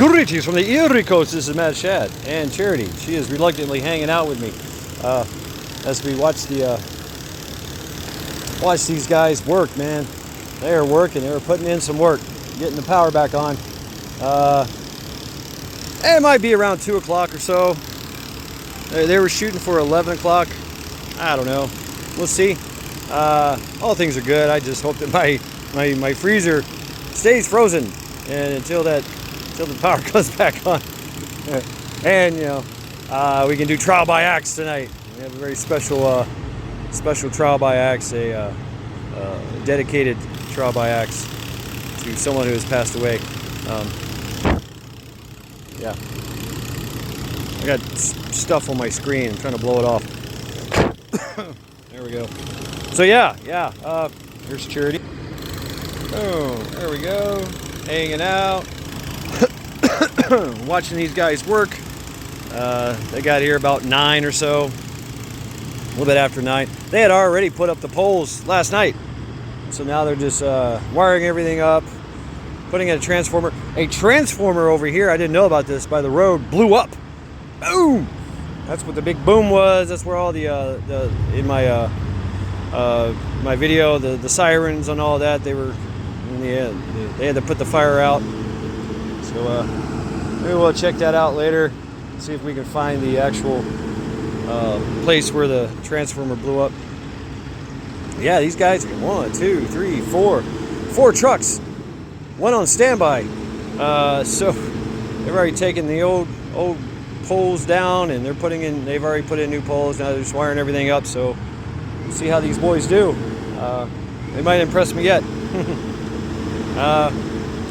Greetings from the Erie Coast. This is Mad Shad and Charity. She is reluctantly hanging out with me as we watch these guys work. Man, they are working. They were putting in some work, getting the power back on. It might be around 2 o'clock or so. They were shooting for 11 o'clock. I don't know. We'll see. All things are good. I just hope that my freezer stays frozen and until the power comes back on. And we can do trial by axe tonight. We have a very special trial by axe, a dedicated trial by axe to someone who has passed away. Yeah, I got stuff on my screen. I'm trying to blow it off. There we go. So yeah. Here's Charity. Oh, there we go. Hanging out. Watching these guys work. They got here about 9 or so. A little bit after 9. They had already put up the poles last night. So now they're just wiring everything up. Putting in a transformer. A transformer over here, I didn't know about this, by the road blew up. Boom! That's what the big boom was. That's where all in my video, the sirens and all that, they were in the end. They had to put the fire out. So maybe we'll check that out later. See if we can find the actual place where the transformer blew up. Yeah, these guys, 1, 2, 3, 4 trucks. One on standby. So they've already taken the old poles down and they've already put in new poles. Now they're just wiring everything up. So we'll see how these boys do. They might impress me yet.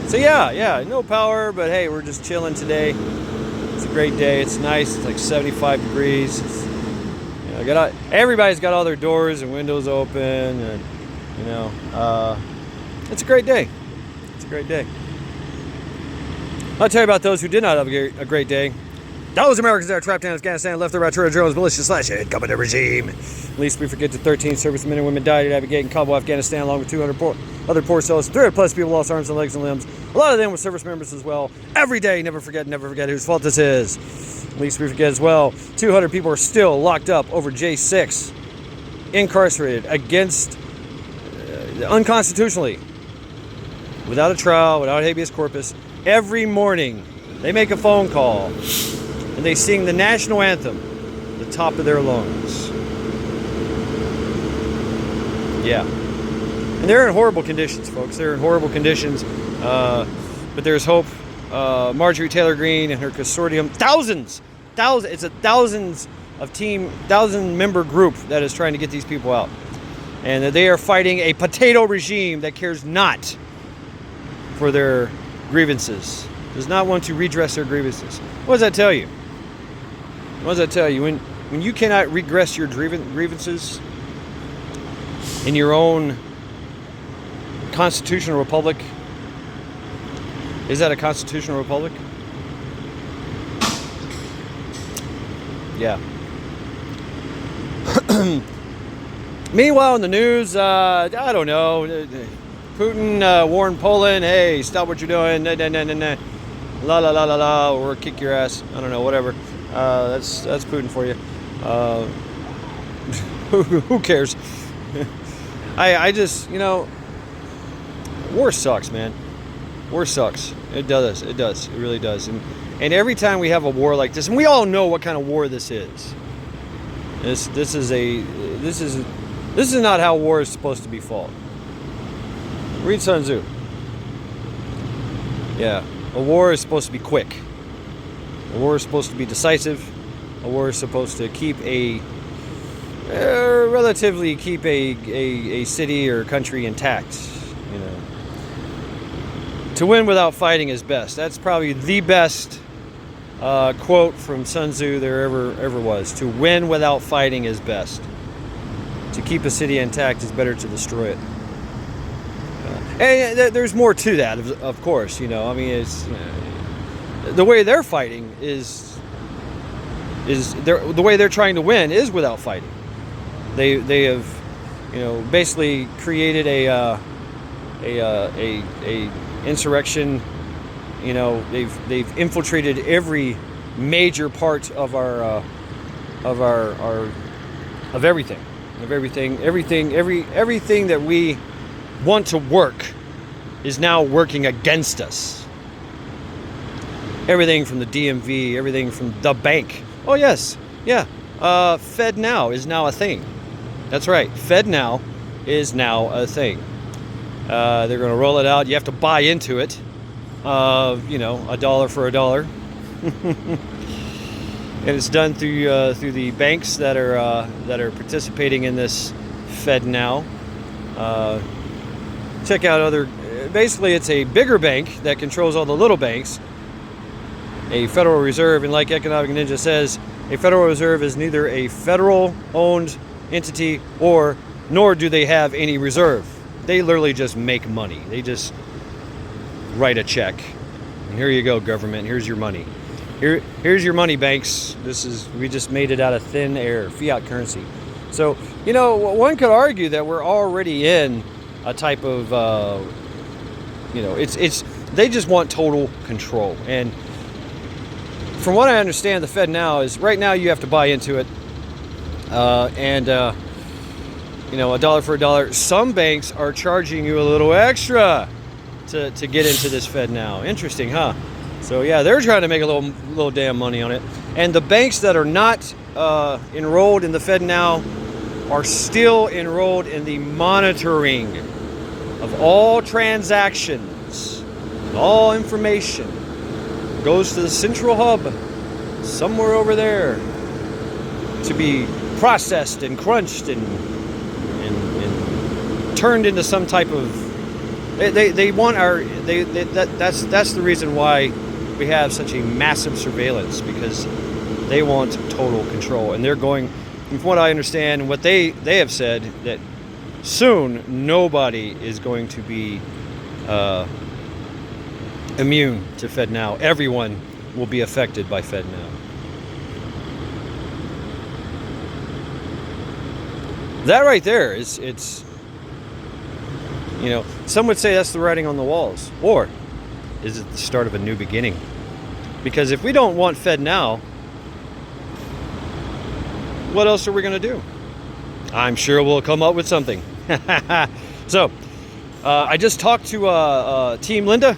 So yeah, no power, but hey, we're just chilling today. It's a great day. It's nice. It's like 75 degrees. Everybody's got all their doors and windows open, and it's a great day. It's a great day. I'll tell you about those who did not have a great day. Those Americans that are trapped in Afghanistan, left their Trader Joe's militia / incoming regime. At least we forget that 13 servicemen and women died at Abbey Gate in Kabul, Afghanistan, along with 200 other poor souls. 300 plus people lost arms and legs and limbs. A lot of them were service members as well. Every day, never forget whose fault this is. At least we forget as well. 200 people are still locked up over J6, incarcerated against unconstitutionally, without a trial, without habeas corpus. Every morning, they make a phone call and they sing the national anthem at the top of their lungs. Yeah. And they're in horrible conditions, folks. They're in horrible conditions. But there's hope. Marjorie Taylor Greene and her consortium, thousands, it's a thousands member group that is trying to get these people out. And they are fighting a potato regime that cares not for their grievances. Does not want to redress their grievances. What does that tell you? What does that tell you? When you cannot redress your grievances in your own constitutional republic, is that a constitutional republic? Yeah. Meanwhile, in the news, I don't know. Putin warned Poland, hey, stop what you're doing. Nah. La la la la la, or kick your ass. I don't know, whatever. That's Putin for you. Who cares? I just, war sucks, man. War sucks. It does. It really does. And every time we have a war like this, and we all know what kind of war this is. This is not how war is supposed to be fought. Read Sun Tzu. Yeah. A war is supposed to be quick. A war is supposed to be decisive. A war is supposed to keep a city or country intact. To win without fighting is best. That's probably the best quote from Sun Tzu there ever was. To win without fighting is best. To keep a city intact is better to destroy it. And there's more to that, of course. It's the way they're fighting is the way they're trying to win is without fighting. They have basically created a insurrection You know, they've infiltrated every major part of our everything that we want to work is now working against us. Everything from the DMV, everything from the bank. Oh yes, yeah. FedNow is now a thing. That's right. FedNow is now a thing. They're going to roll it out. You have to buy into it. You know, $1 for $1. And it's done through the banks that are participating in this FedNow. Check out other. Basically, it's a bigger bank that controls all the little banks. A Federal Reserve, and like Economic Ninja says, a Federal Reserve is neither a federal-owned entity nor do they have any reserve. They literally just make money. They just write a check, and here you go, government. Here's your money. Here's your money, banks. We just made it out of thin air, fiat currency. So, you know, one could argue that we're already in a type of, you know, they just want total control. And from what I understand, the FedNow is right now you have to buy into it, you know, $1 for $1. Some banks are charging you a little extra to get into this FedNow. Interesting, huh? So yeah, they're trying to make a little damn money on it. And the banks that are not enrolled in the FedNow are still enrolled in the monitoring of all transactions, all information goes to the central hub somewhere over there to be processed and crunched and turned into some type of. They want that's the reason why we have such a massive surveillance, because they want total control, and they're going. From what I understand, what they have said that soon nobody is going to be immune to FedNow. Everyone will be affected by FedNow. That right there it's you know, some would say that's the writing on the walls, or is it the start of a new beginning? Because if we don't want FedNow, what else are we going to do? I'm sure we'll come up with something. So, I just talked to TeamLinda.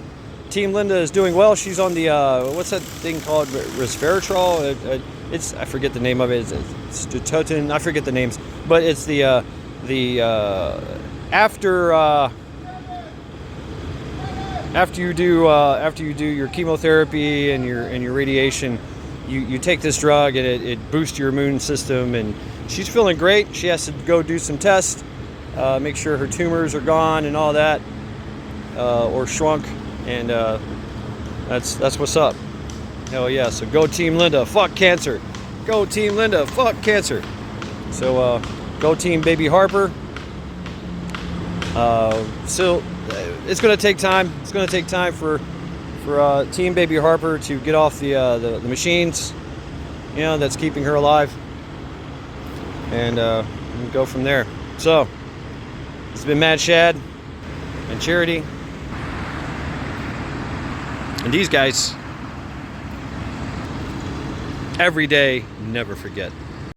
TeamLinda is doing well. She's on the what's that thing called? Resveratrol. I forget the name of it. It's Dutotin. I forget the names, but it's the after you do your chemotherapy and your radiation, you take this drug and it boosts your immune system. And she's feeling great. She has to go do some tests, make sure her tumors are gone and all that, or shrunk. And that's what's up. Hell yeah! So go TeamLinda, fuck cancer. Go TeamLinda, fuck cancer. So go TeamBabyHarper. So it's going to take time. It's going to take time for TeamBabyHarper to get off the machines, you know, that's keeping her alive, and go from there. So it's been Mad Shad and Charity, and these guys every day never forget.